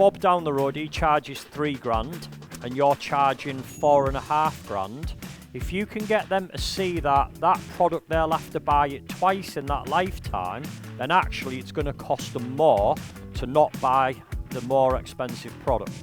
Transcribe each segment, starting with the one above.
Bob down the road, he charges 3 grand and you're charging 4.5 grand. If you can get them to see that that product they'll have to buy it twice in that lifetime, then actually it's going to cost them more to not buy the more expensive product.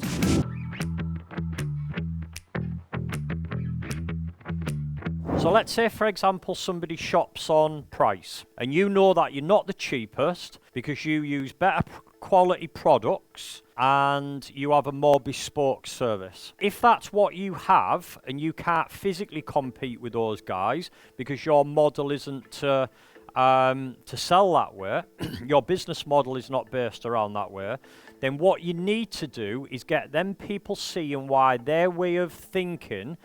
So let's say, for example, somebody shops on price and you know that you're not the cheapest because you use better quality products and you have a more bespoke service. If that's what you have and you can't physically compete with those guys because your model isn't to sell that way, your business model is not based around that way, then what you need to do is get them people seeing why their way of thinking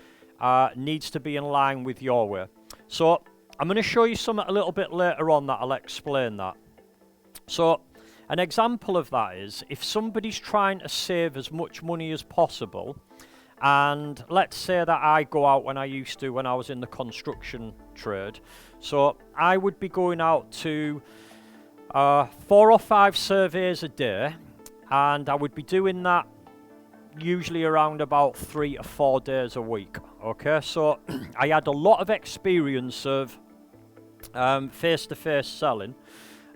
needs to be in line with your way. So I'm going to show you something a little bit later on that I'll explain that. So an example of that is if somebody's trying to save as much money as possible, and let's say that I go out when I used to when I was in the construction trade. So I would be going out to 4 or 5 surveys a day, and I would be doing that usually around about 3 to 4 days a week. Okay, so I had a lot of experience of face-to-face selling,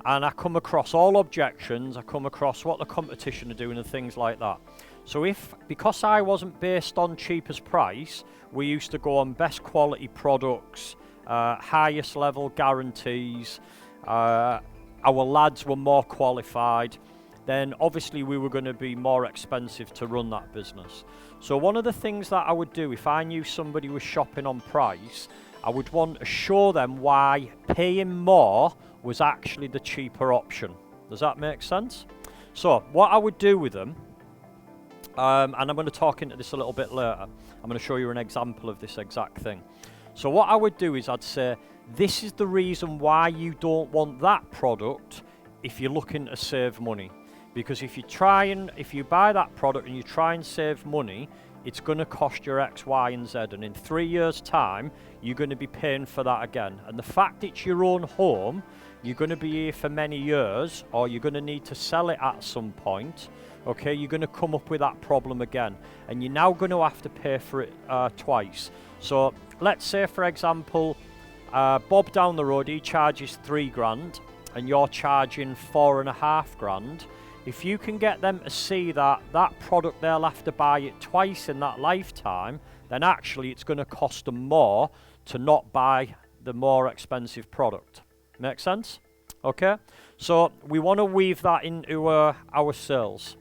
and I come across all objections, I come across what the competition are doing and things like that. So because I wasn't based on cheapest price, we used to go on best quality products, highest level guarantees, our lads were more qualified, then obviously we were going to be more expensive to run that business. So one of the things that I would do if I knew somebody was shopping on price, I would want to show them why paying more was actually the cheaper option. Does that make sense? So what I would do with them, and I'm going to talk into this a little bit later, I'm going to show you an example of this exact thing. So what I would do is I'd say, this is the reason why you don't want that product if you're looking to save money. Because if you buy that product and you try and save money, it's going to cost your X, Y, and Z. And in 3 years' time, you're going to be paying for that again. And the fact it's your own home, you're going to be here for many years, or you're going to need to sell it at some point. Okay, you're going to come up with that problem again. And you're now going to have to pay for it twice. So let's say, for example, Bob down the road, he charges 3 grand and you're charging 4.5 grand. If you can get them to see that that product they'll have to buy it twice in that lifetime, then actually it's going to cost them more to not buy the more expensive product. Make sense? Okay? So we want to weave that into our sales.